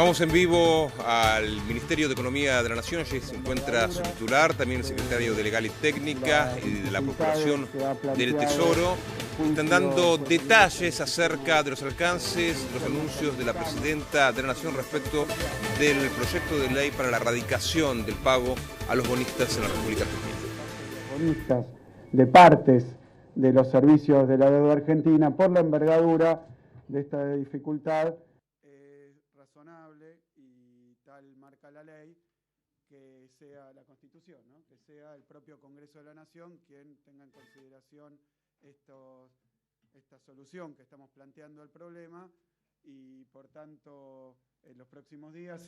Vamos en vivo al Ministerio de Economía de la Nación. Allí se encuentra su titular, también el secretario de Legal y Técnica y de la Procuración del Tesoro. Están dando detalles acerca de los alcances, los anuncios de la Presidenta de la Nación respecto del proyecto de ley para la erradicación del pago a los bonistas en la República Argentina. Bonistas de partes de los servicios de la deuda argentina por la envergadura de esta dificultad. Razonable, y tal marca la ley, que sea la Constitución, ¿no? Que sea el propio Congreso de la Nación quien tenga en consideración esta solución que estamos planteando al problema, y por tanto en los próximos días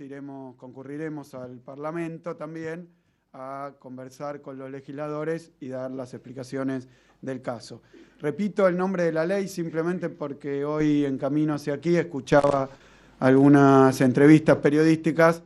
concurriremos al Parlamento también a conversar con los legisladores y dar las explicaciones del caso. Repito el nombre de la ley simplemente porque hoy en camino hacia aquí escuchaba algunas entrevistas periodísticas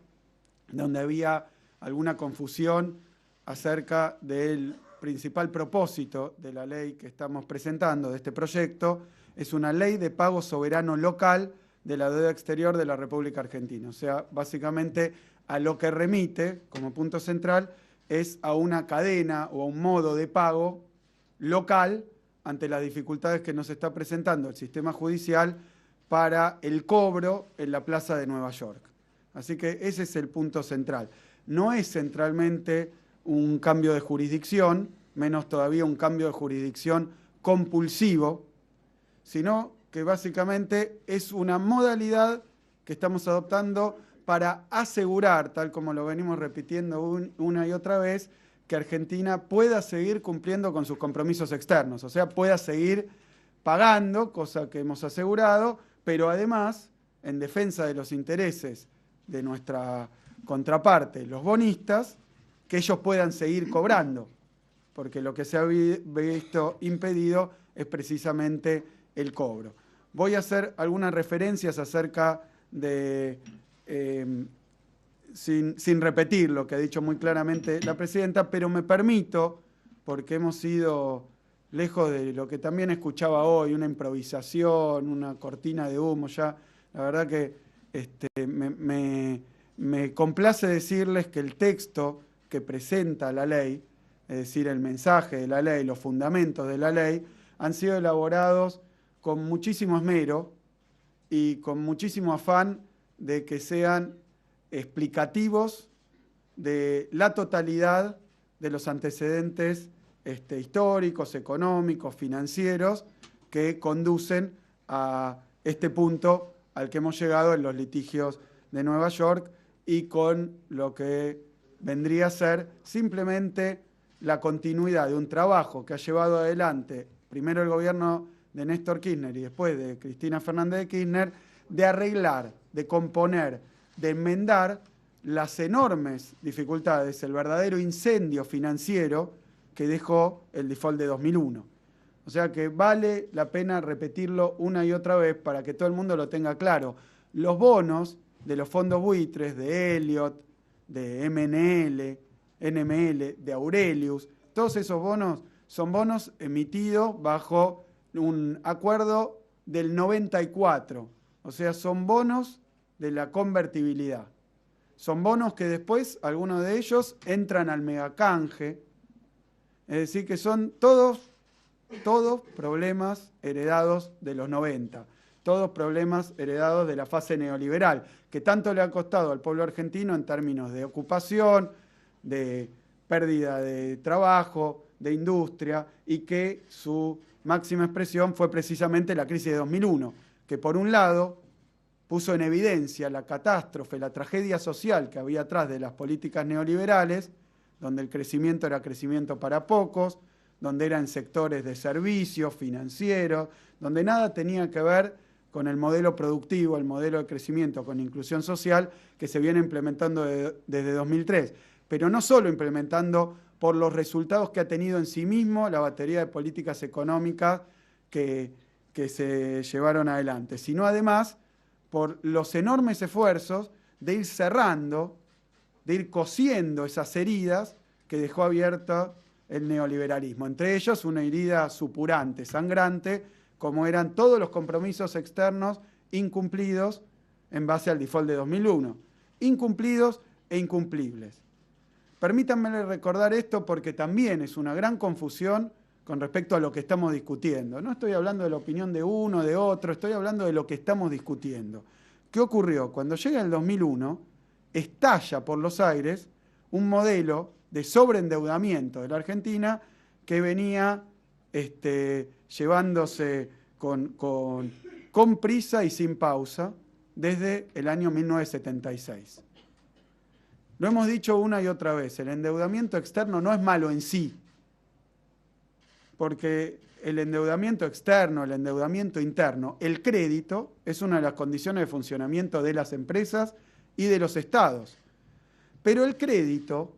donde había alguna confusión acerca del principal propósito de la ley que estamos presentando, de este proyecto. Es una ley de pago soberano local de la deuda exterior de la República Argentina. O sea, básicamente a lo que remite como punto central es a una cadena o a un modo de pago local ante las dificultades que nos está presentando el sistema judicial para el cobro en la Plaza de Nueva York. Así que ese es el punto central. No es centralmente un cambio de jurisdicción, menos todavía un cambio de jurisdicción compulsivo, sino que básicamente es una modalidad que estamos adoptando para asegurar, tal como lo venimos repitiendo una y otra vez, que Argentina pueda seguir cumpliendo con sus compromisos externos, o sea, pueda seguir pagando, cosa que hemos asegurado, pero además, en defensa de los intereses de nuestra contraparte, los bonistas, que ellos puedan seguir cobrando, porque lo que se ha visto impedido es precisamente el cobro. Voy a hacer algunas referencias acerca de, sin repetir lo que ha dicho muy claramente la Presidenta, pero me permito, porque hemos sido lejos de lo que también escuchaba hoy, una improvisación, una cortina de humo, ya la verdad que me complace decirles que el texto que presenta la ley, es decir, el mensaje de la ley, los fundamentos de la ley, han sido elaborados con muchísimo esmero y con muchísimo afán de que sean explicativos de la totalidad de los antecedentes históricos, económicos, financieros, que conducen a este punto al que hemos llegado en los litigios de Nueva York, y con lo que vendría a ser simplemente la continuidad de un trabajo que ha llevado adelante primero el gobierno de Néstor Kirchner y después de Cristina Fernández de Kirchner, de arreglar, de componer, de enmendar las enormes dificultades, el verdadero incendio financiero que dejó el default de 2001. O sea que vale la pena repetirlo una y otra vez para que todo el mundo lo tenga claro. Los bonos de los fondos buitres, de Elliott, de NML, de Aurelius, todos esos bonos son bonos emitidos bajo un acuerdo del 94. O sea, son bonos de la convertibilidad. Son bonos que después, algunos de ellos, entran al megacanje. Es decir, que son todos problemas heredados de los 90, todos problemas heredados de la fase neoliberal, que tanto le ha costado al pueblo argentino en términos de ocupación, de pérdida de trabajo, de industria, y que su máxima expresión fue precisamente la crisis de 2001, que por un lado puso en evidencia la catástrofe, la tragedia social que había atrás de las políticas neoliberales, donde el crecimiento era crecimiento para pocos, donde eran sectores de servicios, financieros, donde nada tenía que ver con el modelo productivo, el modelo de crecimiento con inclusión social que se viene implementando desde 2003. Pero no solo implementando por los resultados que ha tenido en sí mismo la batería de políticas económicas que se llevaron adelante, sino además por los enormes esfuerzos de ir cerrando, de ir cosiendo esas heridas que dejó abierta el neoliberalismo. Entre ellos una herida supurante, sangrante, como eran todos los compromisos externos incumplidos en base al default de 2001. Incumplidos e incumplibles. Permítanme recordar esto porque también es una gran confusión con respecto a lo que estamos discutiendo. No estoy hablando de la opinión de uno, de otro, estoy hablando de lo que estamos discutiendo. ¿Qué ocurrió? Cuando llega el 2001, estalla por los aires un modelo de sobreendeudamiento de la Argentina que venía llevándose con prisa y sin pausa desde el año 1976. Lo hemos dicho una y otra vez, el endeudamiento externo no es malo en sí, porque el endeudamiento externo, el endeudamiento interno, el crédito es una de las condiciones de funcionamiento de las empresas y de los estados. Pero el crédito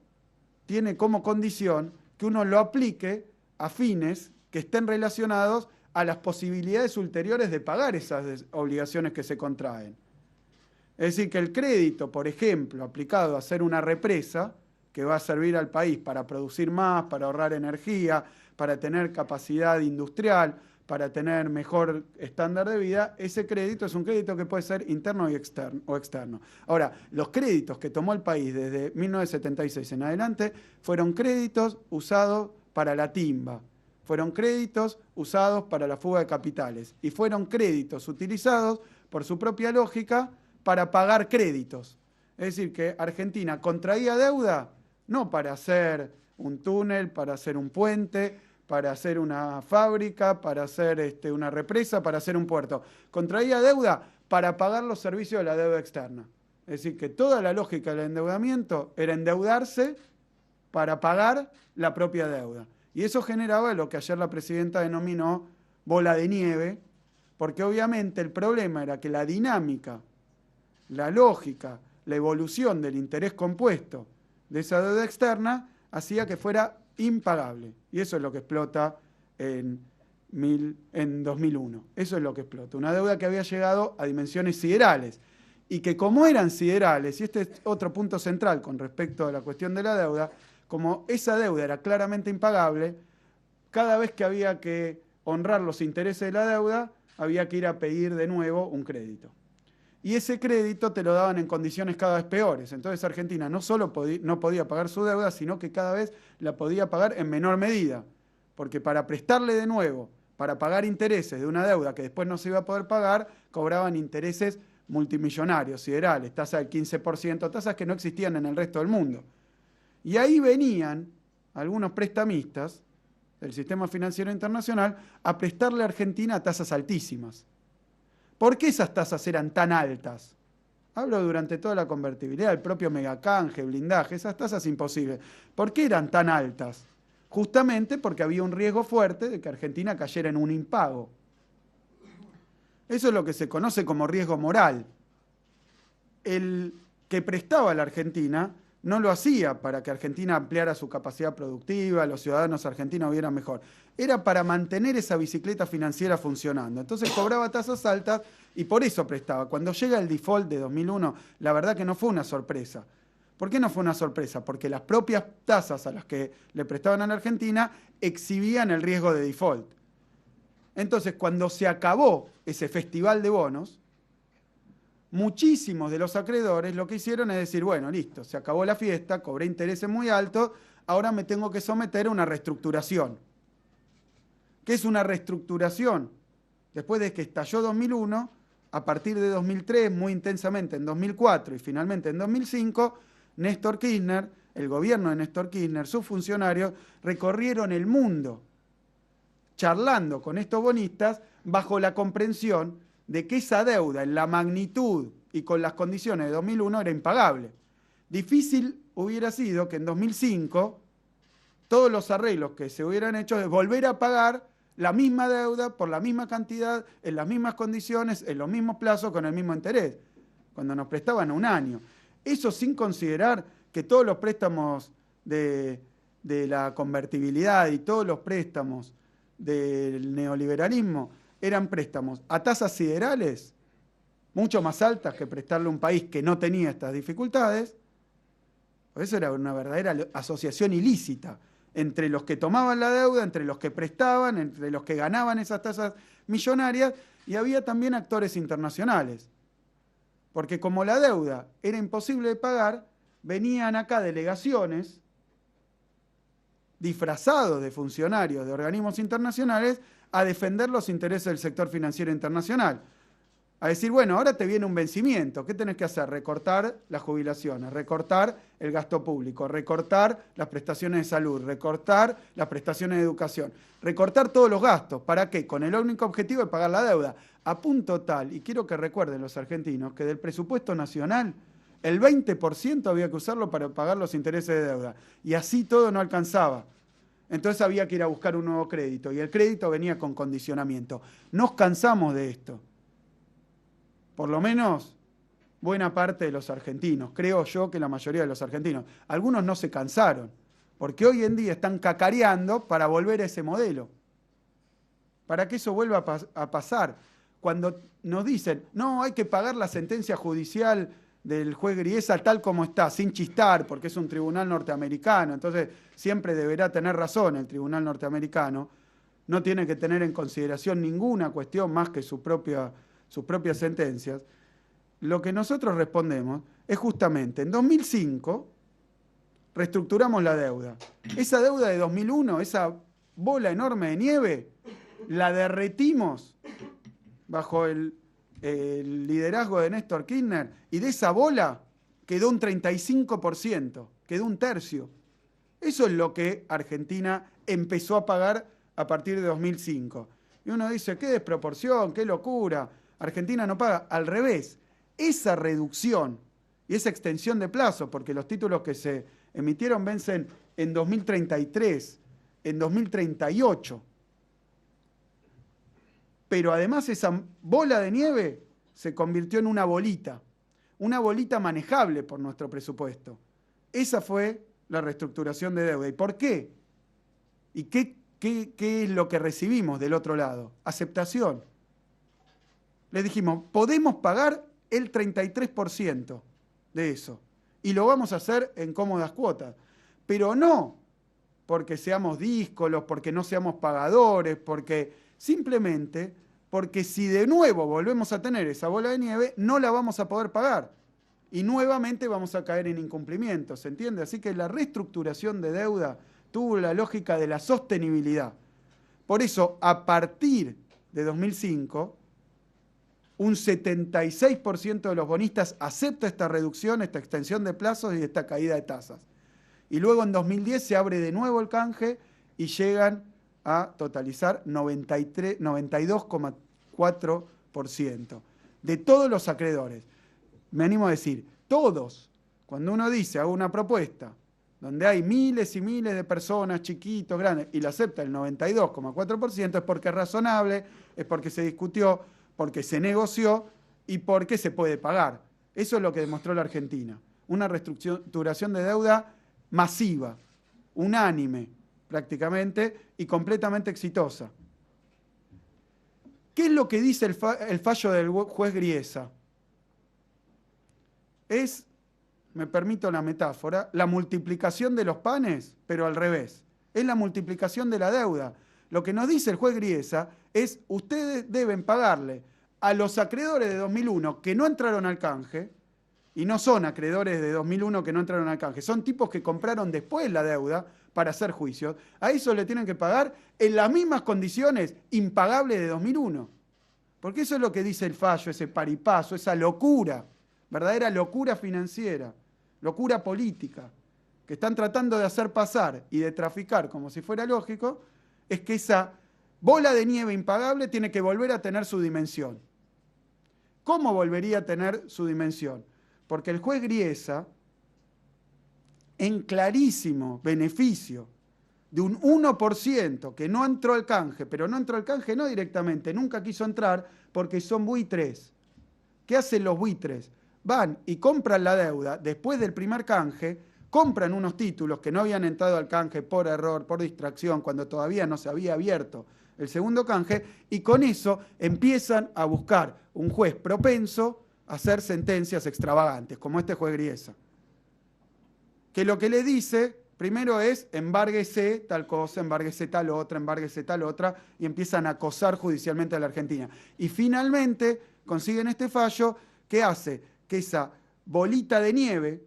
tiene como condición que uno lo aplique a fines que estén relacionados a las posibilidades ulteriores de pagar esas obligaciones que se contraen. Es decir, que el crédito, por ejemplo, aplicado a hacer una represa, que va a servir al país para producir más, para ahorrar energía, para tener capacidad industrial, para tener mejor estándar de vida, ese crédito es un crédito que puede ser interno o externo. Ahora, los créditos que tomó el país desde 1976 en adelante fueron créditos usados para la timba, fueron créditos usados para la fuga de capitales y fueron créditos utilizados por su propia lógica para pagar créditos. Es decir, que Argentina contraía deuda no para hacer un túnel, para hacer un puente, para hacer una fábrica, para hacer una represa, para hacer un puerto. Contraía deuda para pagar los servicios de la deuda externa. Es decir, que toda la lógica del endeudamiento era endeudarse para pagar la propia deuda. Y eso generaba lo que ayer la presidenta denominó bola de nieve, porque obviamente el problema era que la dinámica, la lógica, la evolución del interés compuesto de esa deuda externa hacía que fuera impagable. Y eso es lo que explota en 2001. Eso es lo que explota. Una deuda que había llegado a dimensiones siderales. Y que como eran siderales, y este es otro punto central con respecto a la cuestión de la deuda, como esa deuda era claramente impagable, cada vez que había que honrar los intereses de la deuda, había que ir a pedir de nuevo un crédito. Y ese crédito te lo daban en condiciones cada vez peores. Entonces Argentina no solo no podía pagar su deuda, sino que cada vez la podía pagar en menor medida. Porque para prestarle de nuevo, para pagar intereses de una deuda que después no se iba a poder pagar, cobraban intereses multimillonarios, siderales, tasas del 15%, tasas que no existían en el resto del mundo. Y ahí venían algunos prestamistas del sistema financiero internacional a prestarle a Argentina tasas altísimas. ¿Por qué esas tasas eran tan altas? Hablo durante toda la convertibilidad, el propio megacanje, blindaje, esas tasas imposibles. ¿Por qué eran tan altas? Justamente porque había un riesgo fuerte de que Argentina cayera en un impago. Eso es lo que se conoce como riesgo moral. El que prestaba a la Argentina no lo hacía para que Argentina ampliara su capacidad productiva, los ciudadanos argentinos vivieran mejor. Era para mantener esa bicicleta financiera funcionando. Entonces cobraba tasas altas y por eso prestaba. Cuando llega el default de 2001, la verdad que no fue una sorpresa. ¿Por qué no fue una sorpresa? Porque las propias tasas a las que le prestaban a la Argentina exhibían el riesgo de default. Entonces, cuando se acabó ese festival de bonos, muchísimos de los acreedores lo que hicieron es decir, bueno, listo, se acabó la fiesta, cobré intereses muy altos, ahora me tengo que someter a una reestructuración. ¿Qué es una reestructuración? Después de que estalló 2001, a partir de 2003, muy intensamente en 2004 y finalmente en 2005, Néstor Kirchner, el gobierno de Néstor Kirchner, sus funcionarios, recorrieron el mundo charlando con estos bonistas bajo la comprensión de que esa deuda en la magnitud y con las condiciones de 2001 era impagable. Difícil hubiera sido que en 2005 todos los arreglos que se hubieran hecho de volver a pagar la misma deuda por la misma cantidad, en las mismas condiciones, en los mismos plazos, con el mismo interés, cuando nos prestaban un año. Eso sin considerar que todos los préstamos de la convertibilidad y todos los préstamos del neoliberalismo eran préstamos a tasas siderales mucho más altas que prestarle a un país que no tenía estas dificultades. Por eso era una verdadera asociación ilícita entre los que tomaban la deuda, entre los que prestaban, entre los que ganaban esas tasas millonarias, y había también actores internacionales. Porque como la deuda era imposible de pagar, venían acá delegaciones disfrazados de funcionarios de organismos internacionales a defender los intereses del sector financiero internacional. A decir, bueno, ahora te viene un vencimiento, ¿qué tenés que hacer? Recortar las jubilaciones, recortar el gasto público, recortar las prestaciones de salud, recortar las prestaciones de educación, recortar todos los gastos. ¿Para qué? Con el único objetivo de pagar la deuda. A punto tal, y quiero que recuerden los argentinos, que del presupuesto nacional, el 20% había que usarlo para pagar los intereses de deuda. Y así todo no alcanzaba. Entonces había que ir a buscar un nuevo crédito. Y el crédito venía con condicionamiento. Nos cansamos de esto. Por lo menos buena parte de los argentinos. Creo yo que la mayoría de los argentinos. Algunos no se cansaron. Porque hoy en día están cacareando para volver a ese modelo. Para que eso vuelva a pasar. Cuando nos dicen, no, hay que pagar la sentencia judicial del juez Griesa tal como está, sin chistar, porque es un tribunal norteamericano, entonces siempre deberá tener razón el tribunal norteamericano, no tiene que tener en consideración ninguna cuestión más que sus propias sentencias. Lo que nosotros respondemos es justamente, en 2005 reestructuramos la deuda. Esa deuda de 2001, esa bola enorme de nieve, la derretimos bajo el liderazgo de Néstor Kirchner, y de esa bola quedó un 35%, quedó un tercio. Eso es lo que Argentina empezó a pagar a partir de 2005. Y uno dice, qué desproporción, qué locura, Argentina no paga. Al revés, esa reducción y esa extensión de plazo, porque los títulos que se emitieron vencen en 2033, en 2038, pero además esa bola de nieve se convirtió en una bolita manejable por nuestro presupuesto. Esa fue la reestructuración de deuda. ¿Y por qué? ¿Y qué es lo que recibimos del otro lado? Aceptación. Les dijimos, podemos pagar el 33% de eso, y lo vamos a hacer en cómodas cuotas, pero no porque seamos díscolos, porque no seamos pagadores, simplemente porque si de nuevo volvemos a tener esa bola de nieve, no la vamos a poder pagar. Y nuevamente vamos a caer en incumplimiento, ¿se entiende? Así que la reestructuración de deuda tuvo la lógica de la sostenibilidad. Por eso, a partir de 2005, un 76% de los bonistas acepta esta reducción, esta extensión de plazos y esta caída de tasas. Y luego en 2010 se abre de nuevo el canje y llegan a totalizar 92,4% de todos los acreedores. Me animo a decir, todos. Cuando uno dice, hago una propuesta donde hay miles y miles de personas, chiquitos, grandes, y la acepta el 92,4%, es porque es razonable, es porque se discutió, porque se negoció y porque se puede pagar. Eso es lo que demostró la Argentina. Una reestructuración de deuda masiva, unánime prácticamente y completamente exitosa. ¿Qué es lo que dice el fallo del juez Griesa? Es, me permito la metáfora, la multiplicación de los panes, pero al revés. Es la multiplicación de la deuda. Lo que nos dice el juez Griesa es, ustedes deben pagarle a los acreedores de 2001 que no entraron al canje, y no son acreedores de 2001 que no entraron al canje, son tipos que compraron después la deuda para hacer juicios, a eso le tienen que pagar en las mismas condiciones impagables de 2001. Porque eso es lo que dice el fallo, ese paripazo, esa locura, verdadera locura financiera, locura política, que están tratando de hacer pasar y de traficar como si fuera lógico, es que esa bola de nieve impagable tiene que volver a tener su dimensión. ¿Cómo volvería a tener su dimensión? Porque el juez Griesa, en clarísimo beneficio de un 1% que no entró al canje, pero no entró al canje no directamente, nunca quiso entrar porque son buitres. ¿Qué hacen los buitres? Van y compran la deuda después del primer canje, compran unos títulos que no habían entrado al canje por error, por distracción, cuando todavía no se había abierto el segundo canje, y con eso empiezan a buscar un juez propenso a hacer sentencias extravagantes, como este juez Griesa. Que lo que le dice, primero es, embárguese tal cosa, embárguese tal otra, y empiezan a acosar judicialmente a la Argentina. Y finalmente consiguen este fallo que hace que esa bolita de nieve,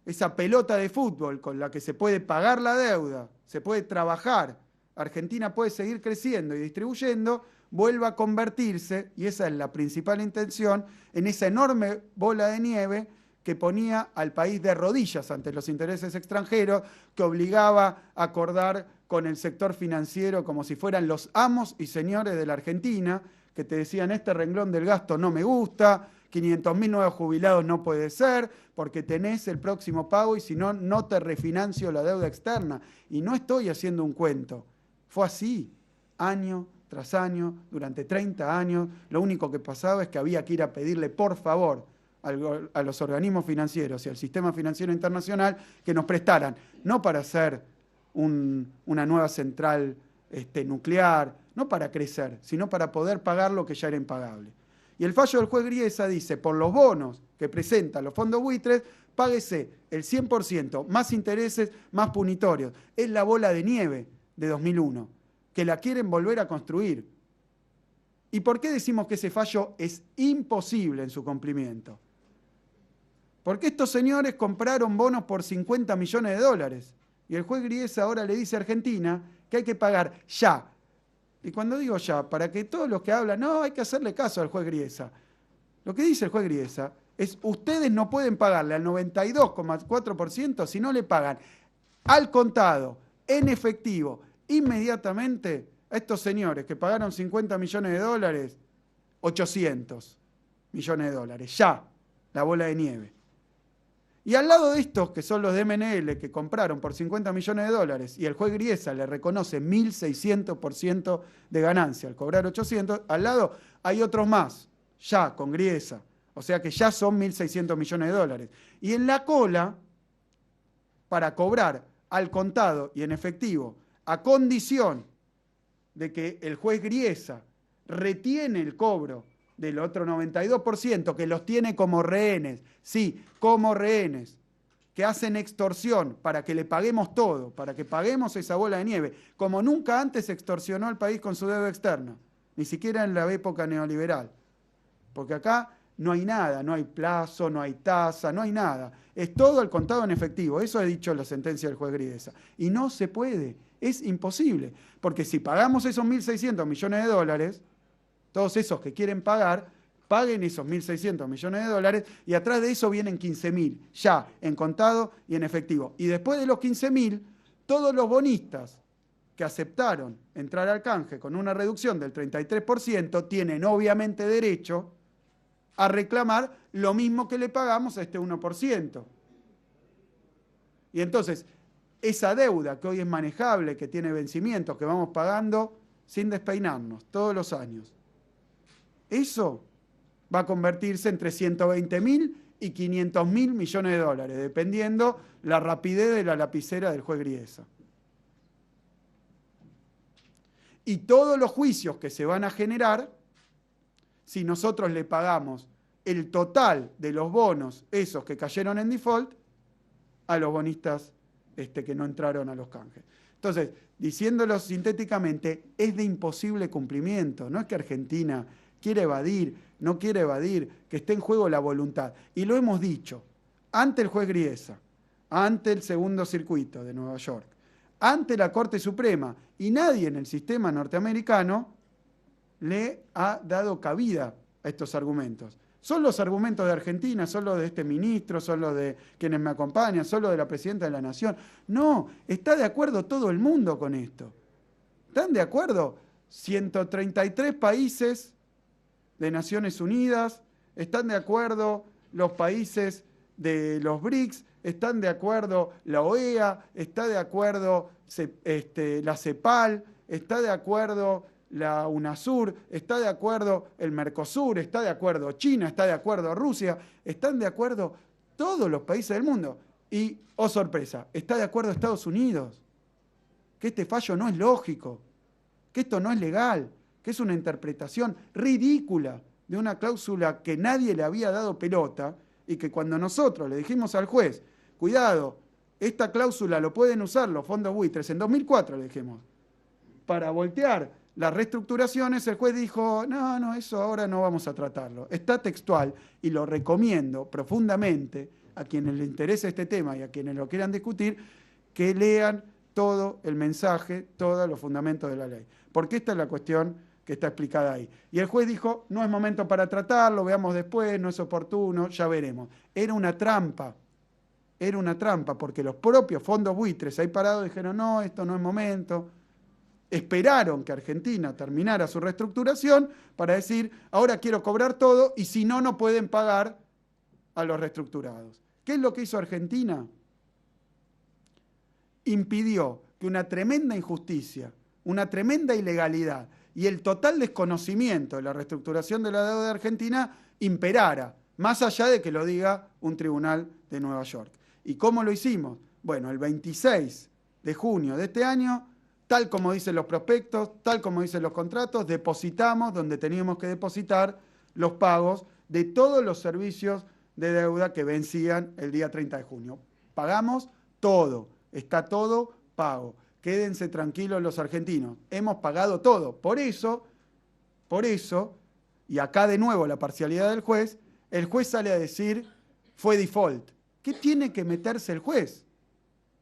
esa pelota de fútbol con la que se puede pagar la deuda, se puede trabajar, Argentina puede seguir creciendo y distribuyendo, vuelva a convertirse, y esa es la principal intención, en esa enorme bola de nieve que ponía al país de rodillas ante los intereses extranjeros, que obligaba a acordar con el sector financiero como si fueran los amos y señores de la Argentina, que te decían, este renglón del gasto no me gusta, 500.000 nuevos jubilados no puede ser, porque tenés el próximo pago y si no, no te refinancio la deuda externa. Y no estoy haciendo un cuento. Fue así, año tras año, durante 30 años. Lo único que pasaba es que había que ir a pedirle, por favor, a los organismos financieros y al sistema financiero internacional que nos prestaran, no para hacer una nueva central nuclear, no para crecer, sino para poder pagar lo que ya era impagable. Y el fallo del juez Griesa dice, por los bonos que presentan los fondos buitres, páguese el 100%, más intereses, más punitorios. Es la bola de nieve de 2001, que la quieren volver a construir. ¿Y por qué decimos que ese fallo es imposible en su cumplimiento? Porque estos señores compraron bonos por 50 millones de dólares. Y el juez Griesa ahora le dice a Argentina que hay que pagar ya. Y cuando digo ya, para que todos los que hablan, no, hay que hacerle caso al juez Griesa. Lo que dice el juez Griesa es, ustedes no pueden pagarle al 92,4% si no le pagan al contado, en efectivo, inmediatamente a estos señores que pagaron 50 millones de dólares, 800 millones de dólares, ya, la bola de nieve. Y al lado de estos, que son los de MNL, que compraron por 50 millones de dólares, y el juez Griesa le reconoce 1.600% de ganancia al cobrar 800, al lado hay otros más, ya con Griesa. O sea que ya son 1.600 millones de dólares. Y en la cola, para cobrar al contado y en efectivo, a condición de que el juez Griesa retiene el cobro del otro 92%, que los tiene como rehenes, sí, como rehenes, que hacen extorsión para que le paguemos todo, para que paguemos esa bola de nieve, como nunca antes extorsionó al país con su deuda externa, ni siquiera en la época neoliberal. Porque acá no hay nada, no hay plazo, no hay tasa, no hay nada. Es todo el contado en efectivo, eso ha dicho la sentencia del juez Griesa. Y no se puede, es imposible, porque si pagamos esos 1.600 millones de dólares, todos esos que quieren pagar, paguen esos 1.600 millones de dólares y atrás de eso vienen 15.000, ya en contado y en efectivo. Y después de los 15.000, todos los bonistas que aceptaron entrar al canje con una reducción del 33% tienen obviamente derecho a reclamar lo mismo que le pagamos a este 1%. Y entonces, esa deuda que hoy es manejable, que tiene vencimientos, que vamos pagando sin despeinarnos todos los años, eso va a convertirse entre 120.000 y 500.000 millones de dólares, dependiendo la rapidez de la lapicera del juez Griesa. Y todos los juicios que se van a generar, si nosotros le pagamos el total de los bonos, esos que cayeron en default, a los bonistas que no entraron a los canjes. Entonces, diciéndolo sintéticamente, es de imposible cumplimiento. No es que Argentina quiere evadir, no quiere evadir, que esté en juego la voluntad. Y lo hemos dicho, ante el juez Griesa, ante el Segundo Circuito de Nueva York, ante la Corte Suprema, y nadie en el sistema norteamericano le ha dado cabida a estos argumentos. Son los argumentos de Argentina, son los de este ministro, son los de quienes me acompañan, son los de la Presidenta de la Nación. No, está de acuerdo todo el mundo con esto. ¿Están de acuerdo? 133 países de Naciones Unidas, están de acuerdo los países de los BRICS, están de acuerdo la OEA, está de acuerdo la CEPAL, está de acuerdo la UNASUR, está de acuerdo el Mercosur, está de acuerdo China, está de acuerdo Rusia, están de acuerdo todos los países del mundo. Y, oh sorpresa, está de acuerdo Estados Unidos, que este fallo no es lógico, que esto no es legal, que es una interpretación ridícula de una cláusula que nadie le había dado pelota y que cuando nosotros le dijimos al juez, cuidado, esta cláusula lo pueden usar los fondos buitres, en 2004 le dijimos, para voltear las reestructuraciones, el juez dijo, no, eso ahora no vamos a tratarlo. Está textual y lo recomiendo profundamente a quienes les interese este tema y a quienes lo quieran discutir, que lean todo el mensaje, todos los fundamentos de la ley. Porque esta es la cuestión que está explicada ahí. Y el juez dijo, no es momento para tratarlo, veamos después, no es oportuno, ya veremos. Era una trampa, porque los propios fondos buitres ahí parados dijeron, no, esto no es momento. Esperaron que Argentina terminara su reestructuración para decir, ahora quiero cobrar todo y si no, no pueden pagar a los reestructurados. ¿Qué es lo que hizo Argentina? Impidió que una tremenda injusticia, una tremenda ilegalidad y el total desconocimiento de la reestructuración de la deuda de Argentina imperara, más allá de que lo diga un tribunal de Nueva York. ¿Y cómo lo hicimos? Bueno, el 26 de junio de este año, tal como dicen los prospectos, tal como dicen los contratos, depositamos donde teníamos que depositar los pagos de todos los servicios de deuda que vencían el día 30 de junio. Pagamos todo, está todo pago. Quédense tranquilos los argentinos, hemos pagado todo. Por eso, y acá de nuevo la parcialidad del juez, el juez sale a decir, fue default. ¿Qué tiene que meterse el juez?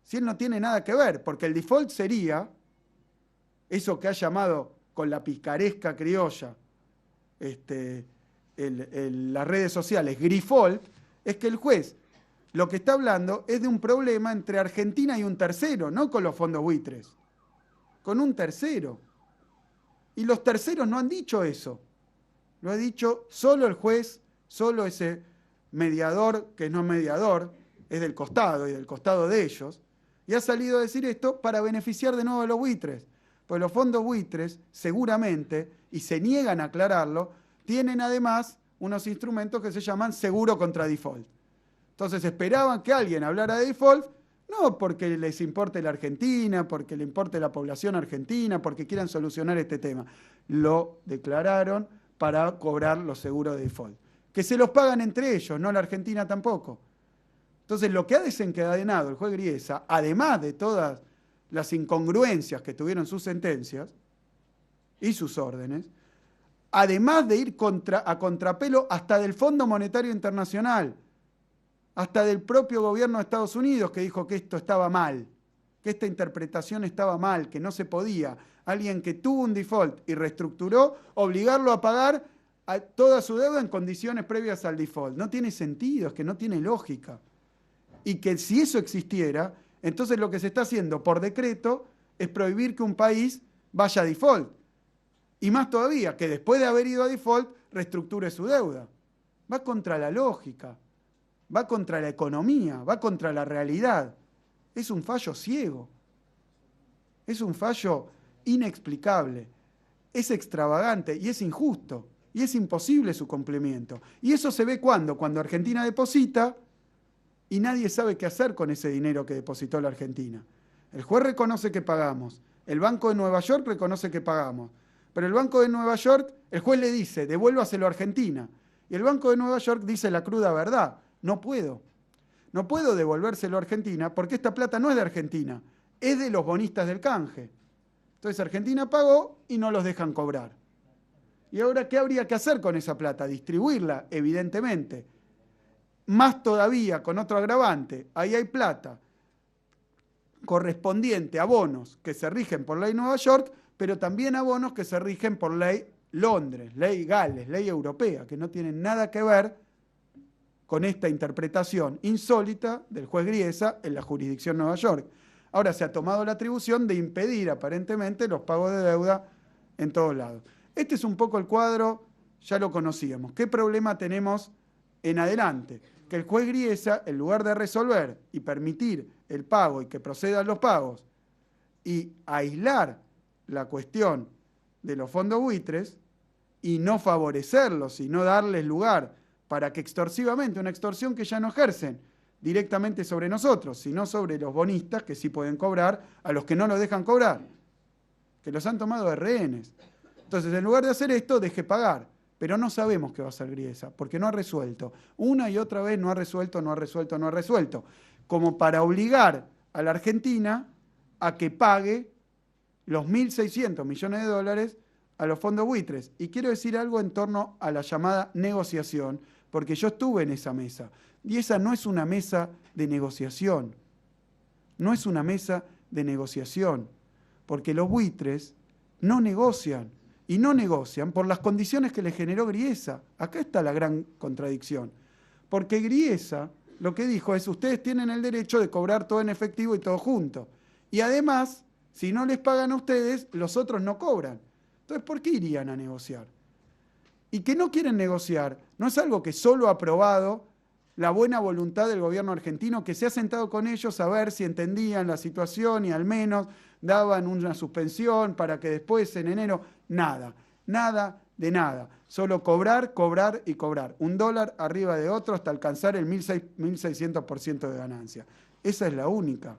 Si él no tiene nada que ver, porque el default sería eso que ha llamado con la picaresca criolla las redes sociales grifolt, es que el juez lo que está hablando es de un problema entre Argentina y un tercero, no con los fondos buitres, con un tercero. Y los terceros no han dicho eso. Lo ha dicho solo el juez, solo ese mediador, que no es mediador, es del costado y del costado de ellos, y ha salido a decir esto para beneficiar de nuevo a los buitres. Pues los fondos buitres, seguramente, y se niegan a aclararlo, tienen además unos instrumentos que se llaman seguro contra default. Entonces esperaban que alguien hablara de default, no porque les importe la Argentina, porque le importe la población argentina, porque quieran solucionar este tema. Lo declararon para cobrar los seguros de default. Que se los pagan entre ellos, no la Argentina tampoco. Entonces lo que ha desencadenado el juez Griesa, además de todas las incongruencias que tuvieron sus sentencias y sus órdenes, además de ir a contrapelo hasta del Fondo Monetario Internacional, hasta del propio gobierno de Estados Unidos, que dijo que esto estaba mal, que esta interpretación estaba mal, que no se podía. Alguien que tuvo un default y reestructuró, obligarlo a pagar a toda su deuda en condiciones previas al default. No tiene sentido, es que no tiene lógica. Y que si eso existiera, entonces lo que se está haciendo por decreto es prohibir que un país vaya a default. Y más todavía, que después de haber ido a default, reestructure su deuda. Va contra la lógica, va contra la economía, va contra la realidad. Es un fallo ciego, es un fallo inexplicable, es extravagante y es injusto, y es imposible su cumplimiento. Y eso se ve cuando Argentina deposita y nadie sabe qué hacer con ese dinero que depositó la Argentina. El juez reconoce que pagamos, el Banco de Nueva York reconoce que pagamos, pero el Banco de Nueva York, el juez le dice, devuélvaselo a Argentina. Y el Banco de Nueva York dice la cruda verdad, no puedo devolvérselo a Argentina porque esta plata no es de Argentina, es de los bonistas del canje. Entonces Argentina pagó y no los dejan cobrar. ¿Y ahora qué habría que hacer con esa plata? Distribuirla, evidentemente. Más todavía, con otro agravante, ahí hay plata correspondiente a bonos que se rigen por ley Nueva York, pero también a bonos que se rigen por ley Londres, ley Gales, ley europea, que no tienen nada que ver con esta interpretación insólita del juez Griesa en la jurisdicción Nueva York. Ahora se ha tomado la atribución de impedir aparentemente los pagos de deuda en todos lados. Este es un poco el cuadro, ya lo conocíamos. ¿Qué problema tenemos en adelante? Que el juez Griesa, en lugar de resolver y permitir el pago y que procedan los pagos y aislar la cuestión de los fondos buitres y no favorecerlos y no darles lugar para que extorsivamente, una extorsión que ya no ejercen directamente sobre nosotros, sino sobre los bonistas que sí pueden cobrar, a los que no los dejan cobrar, que los han tomado de rehenes. Entonces, en lugar de hacer esto, deje pagar. Pero no sabemos qué va a hacer Griesa, porque no ha resuelto. Una y otra vez no ha resuelto, como para obligar a la Argentina a que pague los 1.600 millones de dólares a los fondos buitres. Y quiero decir algo en torno a la llamada negociación, porque yo estuve en esa mesa. Y esa no es una mesa de negociación. No es una mesa de negociación, porque los buitres no negocian. Y no negocian por las condiciones que le generó Griesa. Acá está la gran contradicción. Porque Griesa lo que dijo es, ustedes tienen el derecho de cobrar todo en efectivo y todo junto. Y además, si no les pagan a ustedes, los otros no cobran. Entonces, ¿por qué irían a negociar? Y que no quieren negociar no es algo que solo ha aprobado la buena voluntad del gobierno argentino, que se ha sentado con ellos a ver si entendían la situación y al menos daban una suspensión para que después en enero, nada de nada. Solo cobrar, cobrar y cobrar. $1 arriba de otro hasta alcanzar el 1.600% de ganancia. Esa es la única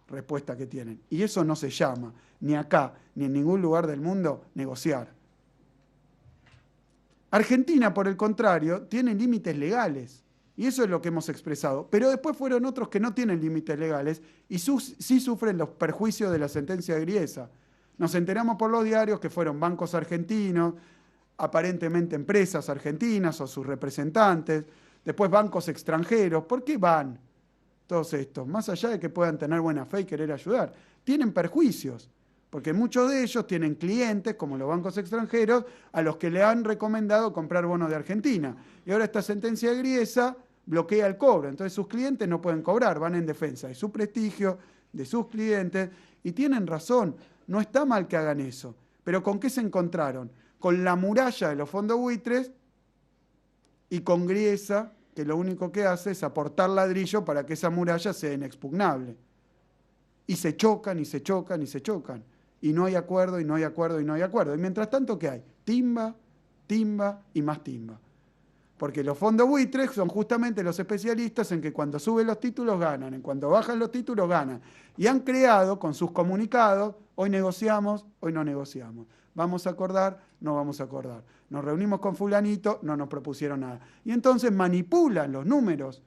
respuesta que tienen. Y eso no se llama, ni acá, ni en ningún lugar del mundo, negociar. Argentina, por el contrario, tiene límites legales. Y eso es lo que hemos expresado. Pero después fueron otros que no tienen límites legales y sí sufren los perjuicios de la sentencia de Griesa. Nos enteramos por los diarios que fueron bancos argentinos, aparentemente empresas argentinas o sus representantes, después bancos extranjeros. ¿Por qué van todos estos? Más allá de que puedan tener buena fe y querer ayudar, tienen perjuicios, porque muchos de ellos tienen clientes, como los bancos extranjeros, a los que le han recomendado comprar bonos de Argentina. Y ahora esta sentencia de Griesa bloquea el cobro, entonces sus clientes no pueden cobrar, van en defensa de su prestigio, de sus clientes, y tienen razón, no está mal que hagan eso. Pero ¿con qué se encontraron? Con la muralla de los fondos buitres y con Griesa, que lo único que hace es aportar ladrillo para que esa muralla sea inexpugnable. Y se chocan, y se chocan, y se chocan. Y no hay acuerdo, y no hay acuerdo, y no hay acuerdo. Y mientras tanto, ¿qué hay? Timba, timba y más timba. Porque los fondos buitres son justamente los especialistas en que cuando suben los títulos ganan, en cuando bajan los títulos ganan. Y han creado con sus comunicados, hoy negociamos, hoy no negociamos. Vamos a acordar, no vamos a acordar. Nos reunimos con fulanito, no nos propusieron nada. Y entonces manipulan los números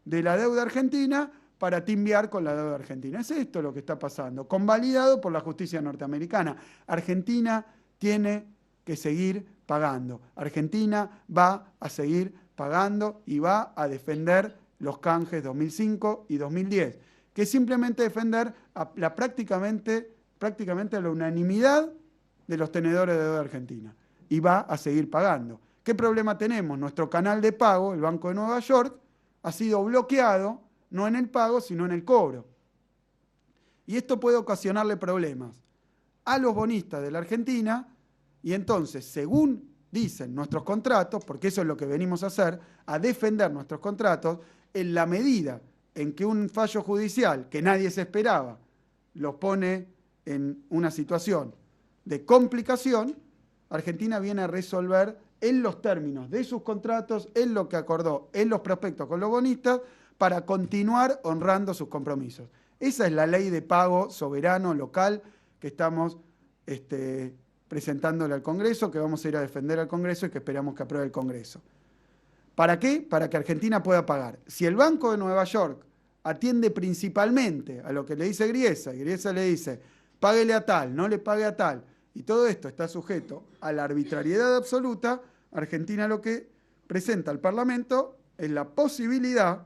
de la deuda argentina para timbiar con la deuda argentina. Es esto lo que está pasando, convalidado por la justicia norteamericana. Argentina tiene que seguir pagando. Argentina va a seguir pagando y va a defender los canjes 2005 y 2010, que es simplemente defender prácticamente la unanimidad de los tenedores de deuda argentina. Y va a seguir pagando. ¿Qué problema tenemos? Nuestro canal de pago, el Banco de Nueva York, ha sido bloqueado, no en el pago, sino en el cobro. Y esto puede ocasionarle problemas a los bonistas de la Argentina, y entonces, según dicen nuestros contratos, porque eso es lo que venimos a hacer, a defender nuestros contratos, en la medida en que un fallo judicial que nadie se esperaba los pone en una situación de complicación, Argentina viene a resolver en los términos de sus contratos, en lo que acordó en los prospectos con los bonistas, para continuar honrando sus compromisos. Esa es la ley de pago soberano local que estamos presentándole al Congreso, que vamos a ir a defender al Congreso y que esperamos que apruebe el Congreso. ¿Para qué? Para que Argentina pueda pagar. Si el Banco de Nueva York atiende principalmente a lo que le dice Griesa, y Griesa le dice, páguele a tal, no le pague a tal, y todo esto está sujeto a la arbitrariedad absoluta, Argentina lo que presenta al Parlamento es la posibilidad,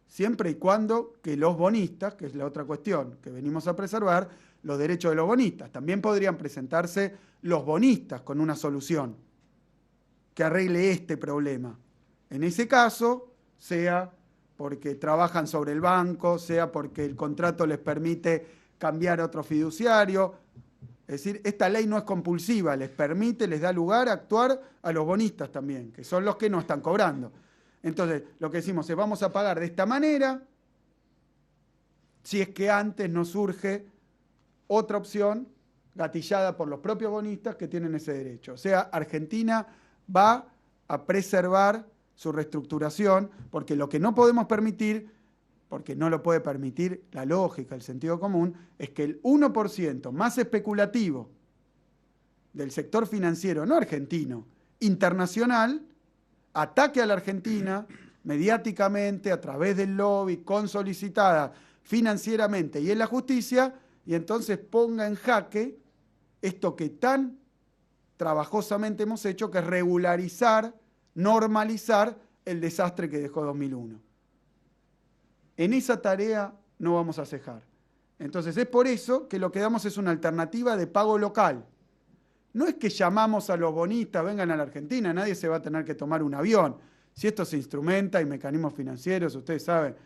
siempre y cuando que los bonistas, que es la otra cuestión que venimos a preservar, los derechos de los bonistas. También podrían presentarse los bonistas con una solución que arregle este problema. En ese caso, sea porque trabajan sobre el banco, sea porque el contrato les permite cambiar a otro fiduciario. Es decir, esta ley no es compulsiva, les permite, les da lugar a actuar a los bonistas también, que son los que no están cobrando. Entonces, lo que decimos es, vamos a pagar de esta manera, si es que antes no surge otra opción gatillada por los propios bonistas que tienen ese derecho. O sea, Argentina va a preservar su reestructuración, porque lo que no podemos permitir, porque no lo puede permitir la lógica, el sentido común, es que el 1% más especulativo del sector financiero, no argentino, internacional, ataque a la Argentina mediáticamente, a través del lobby, con solicitada financieramente y en la justicia, y entonces ponga en jaque esto que tan trabajosamente hemos hecho, que es regularizar, normalizar el desastre que dejó 2001. En esa tarea no vamos a cejar. Entonces es por eso que lo que damos es una alternativa de pago local. No es que llamamos a los bonistas, vengan a la Argentina, nadie se va a tener que tomar un avión. Si esto se instrumenta y mecanismos financieros, ustedes saben,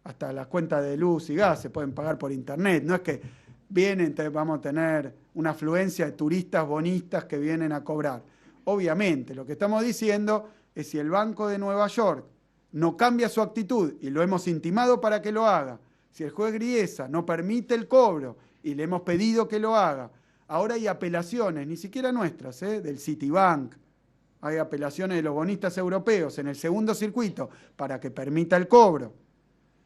hasta las cuentas de luz y gas se pueden pagar por internet. No es que vienen, vamos a tener una afluencia de turistas bonistas que vienen a cobrar. Obviamente, lo que estamos diciendo es si el Banco de Nueva York no cambia su actitud, y lo hemos intimado para que lo haga, si el juez Griesa no permite el cobro, y le hemos pedido que lo haga, ahora hay apelaciones, ni siquiera nuestras, del Citibank, hay apelaciones de los bonistas europeos en el segundo circuito para que permita el cobro.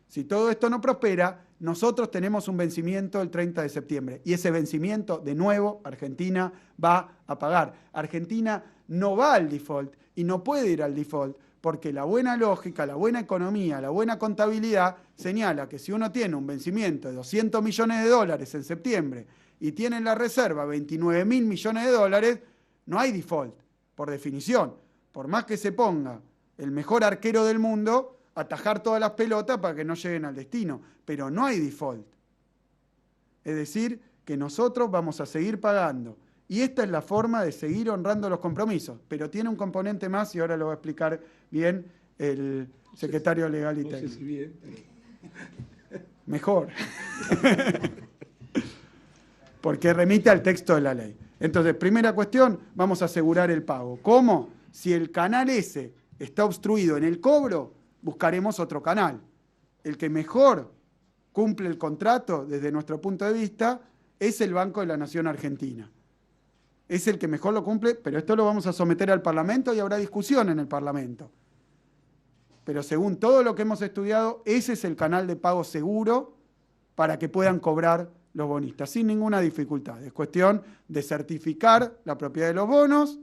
Si todo esto no prospera, nosotros tenemos un vencimiento el 30 de septiembre y ese vencimiento, de nuevo, Argentina va a pagar. Argentina no va al default y no puede ir al default porque la buena lógica, la buena economía, la buena contabilidad señala que si uno tiene un vencimiento de 200 millones de dólares en septiembre y tiene en la reserva 29.000 millones de dólares, no hay default, por definición. Por más que se ponga el mejor arquero del mundo, atajar todas las pelotas para que no lleguen al destino, pero no hay default. Es decir, que nosotros vamos a seguir pagando. Y esta es la forma de seguir honrando los compromisos, pero tiene un componente más y ahora lo va a explicar bien el secretario legal y técnico. No sé si bien, pero... Mejor. Porque remite al texto de la ley. Entonces, primera cuestión, vamos a asegurar el pago. ¿Cómo? Si el canal ese está obstruido en el cobro, buscaremos otro canal. El que mejor cumple el contrato, desde nuestro punto de vista, es el Banco de la Nación Argentina. Es el que mejor lo cumple, pero esto lo vamos a someter al Parlamento y habrá discusión en el Parlamento. Pero según todo lo que hemos estudiado, ese es el canal de pago seguro para que puedan cobrar los bonistas, sin ninguna dificultad. Es cuestión de certificar la propiedad de los bonos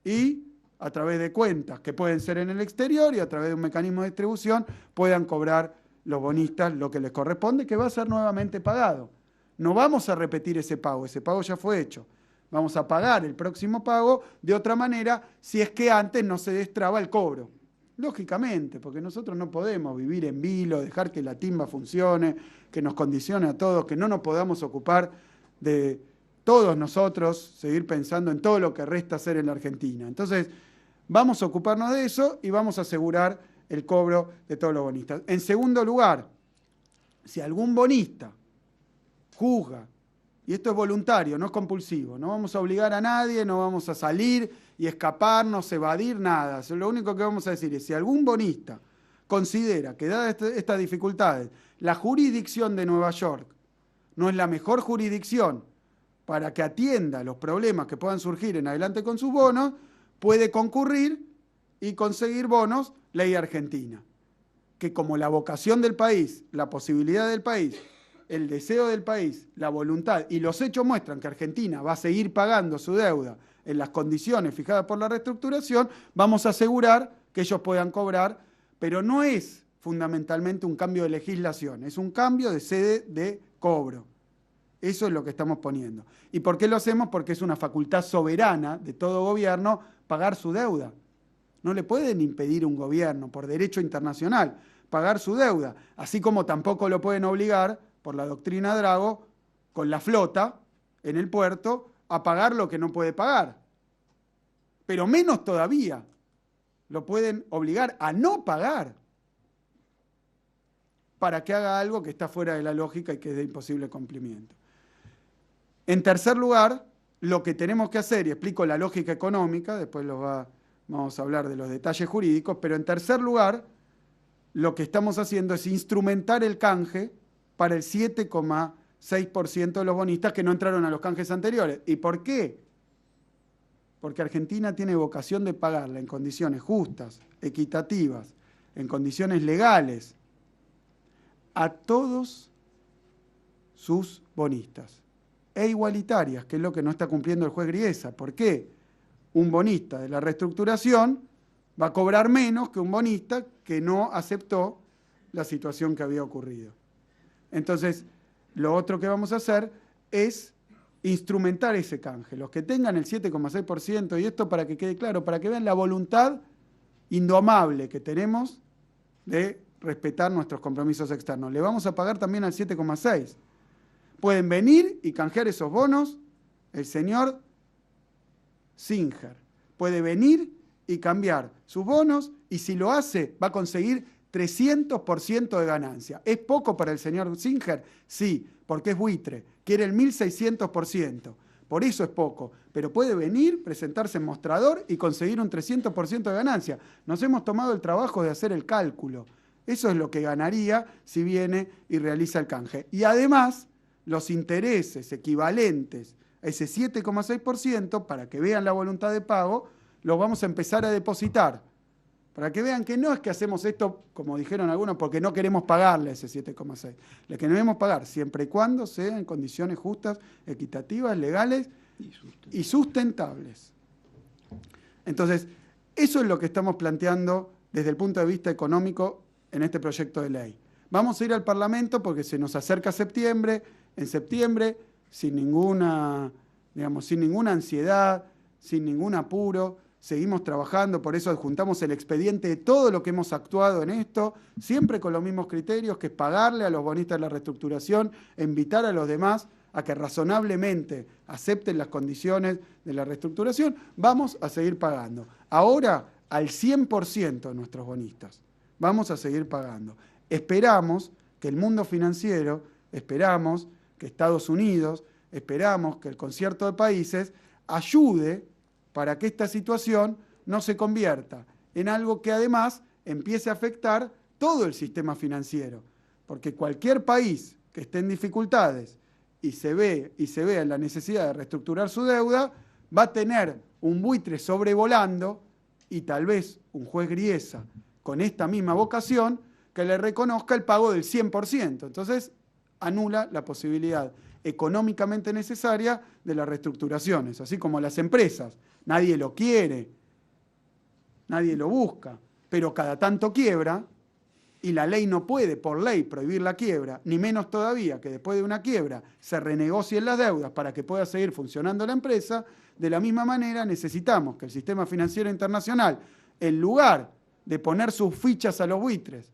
y a través de cuentas que pueden ser en el exterior y a través de un mecanismo de distribución puedan cobrar los bonistas lo que les corresponde, que va a ser nuevamente pagado. No vamos a repetir ese pago ya fue hecho. Vamos a pagar el próximo pago de otra manera si es que antes no se destraba el cobro. Lógicamente, porque nosotros no podemos vivir en vilo, dejar que la timba funcione, que nos condicione a todos, que no nos podamos ocupar de todos nosotros, seguir pensando en todo lo que resta hacer en la Argentina. Entonces, vamos a ocuparnos de eso y vamos a asegurar el cobro de todos los bonistas. En segundo lugar, si algún bonista juzga, y esto es voluntario, no es compulsivo, no vamos a obligar a nadie, no vamos a salir y escaparnos, evadir, nada. Lo único que vamos a decir es, si algún bonista considera que, dadas estas dificultades, la jurisdicción de Nueva York no es la mejor jurisdicción para que atienda los problemas que puedan surgir en adelante con sus bonos, puede concurrir y conseguir bonos ley argentina. Que como la vocación del país, la posibilidad del país, el deseo del país, la voluntad y los hechos muestran que Argentina va a seguir pagando su deuda en las condiciones fijadas por la reestructuración, vamos a asegurar que ellos puedan cobrar, pero no es fundamentalmente un cambio de legislación, es un cambio de sede de cobro. Eso es lo que estamos poniendo. ¿Y por qué lo hacemos? Porque es una facultad soberana de todo gobierno pagar su deuda. No le pueden impedir a un gobierno, por derecho internacional, pagar su deuda, así como tampoco lo pueden obligar, por la doctrina Drago, con la flota en el puerto, a pagar lo que no puede pagar. Pero menos todavía, lo pueden obligar a no pagar para que haga algo que está fuera de la lógica y que es de imposible cumplimiento. En tercer lugar, lo que tenemos que hacer, y explico la lógica económica, después vamos a hablar de los detalles jurídicos, pero en tercer lugar, lo que estamos haciendo es instrumentar el canje para el 7,6% de los bonistas que no entraron a los canjes anteriores. ¿Y por qué? Porque Argentina tiene vocación de pagarla en condiciones justas, equitativas, en condiciones legales, a todos sus bonistas, e igualitarias, que es lo que no está cumpliendo el juez Griesa. ¿Por qué? Un bonista de la reestructuración va a cobrar menos que un bonista que no aceptó la situación que había ocurrido. Entonces, lo otro que vamos a hacer es instrumentar ese canje. Los que tengan el 7,6%, y esto para que quede claro, para que vean la voluntad indomable que tenemos de respetar nuestros compromisos externos. Le vamos a pagar también al 7,6%. Pueden venir y canjear esos bonos el señor Singer. Puede venir y cambiar sus bonos, y si lo hace va a conseguir 300% de ganancia. ¿Es poco para el señor Singer? Sí, porque es buitre. Quiere el 1.600%. Por eso es poco. Pero puede venir, presentarse en mostrador y conseguir un 300% de ganancia. Nos hemos tomado el trabajo de hacer el cálculo. Eso es lo que ganaría si viene y realiza el canje. Y además, los intereses equivalentes a ese 7,6%, para que vean la voluntad de pago, los vamos a empezar a depositar. Para que vean que no es que hacemos esto, como dijeron algunos, porque no queremos pagarle ese 7,6. Le queremos pagar siempre y cuando sea en condiciones justas, equitativas, legales y sustentables. Entonces, eso es lo que estamos planteando desde el punto de vista económico en este proyecto de ley. Vamos a ir al Parlamento porque se nos acerca septiembre. En septiembre, sin ninguna ansiedad, sin ningún apuro, seguimos trabajando, por eso adjuntamos el expediente de todo lo que hemos actuado en esto, siempre con los mismos criterios, que es pagarle a los bonistas la reestructuración, e invitar a los demás a que razonablemente acepten las condiciones de la reestructuración. Vamos a seguir pagando. Ahora, al 100% de nuestros bonistas. Vamos a seguir pagando. Esperamos que el mundo financiero, esperamos que Estados Unidos, esperamos que el concierto de países ayude para que esta situación no se convierta en algo que además empiece a afectar todo el sistema financiero. Porque cualquier país que esté en dificultades y se vea en la necesidad de reestructurar su deuda, va a tener un buitre sobrevolando y tal vez un juez Griesa con esta misma vocación que le reconozca el pago del 100%. Entonces, anula la posibilidad económicamente necesaria de las reestructuraciones, así como las empresas. Nadie lo quiere, nadie lo busca, pero cada tanto quiebra, y la ley no puede por ley prohibir la quiebra, ni menos todavía que después de una quiebra se renegocien las deudas para que pueda seguir funcionando la empresa. De la misma manera necesitamos que el sistema financiero internacional, en lugar de poner sus fichas a los buitres,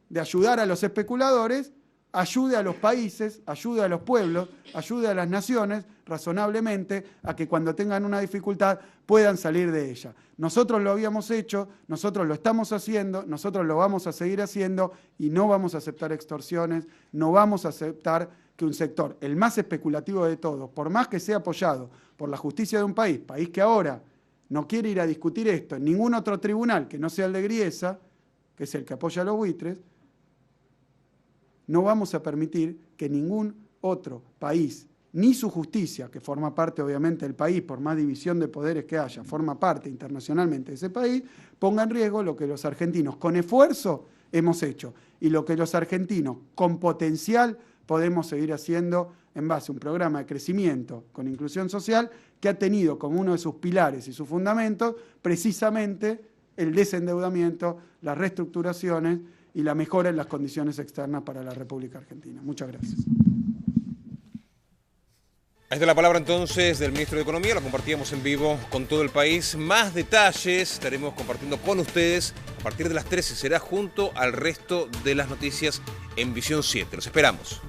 de ayudar a los especuladores, ayude a los países, ayude a los pueblos, ayude a las naciones razonablemente a que cuando tengan una dificultad puedan salir de ella. Nosotros lo habíamos hecho, nosotros lo estamos haciendo, nosotros lo vamos a seguir haciendo y no vamos a aceptar extorsiones, no vamos a aceptar que un sector, el más especulativo de todos, por más que sea apoyado por la justicia de un país que ahora no quiere ir a discutir esto en ningún otro tribunal que no sea el de Griesa, que es el que apoya a los buitres, no vamos a permitir que ningún otro país, ni su justicia, que forma parte obviamente del país, por más división de poderes que haya, forma parte internacionalmente de ese país, ponga en riesgo lo que los argentinos con esfuerzo hemos hecho y lo que los argentinos con potencial podemos seguir haciendo en base a un programa de crecimiento con inclusión social que ha tenido como uno de sus pilares y sus fundamentos precisamente el desendeudamiento, las reestructuraciones y la mejora en las condiciones externas para la República Argentina. Muchas gracias. Ahí está la palabra entonces del ministro de Economía, lo compartíamos en vivo con todo el país. Más detalles estaremos compartiendo con ustedes a partir de las 13, será junto al resto de las noticias en Visión 7. Los esperamos.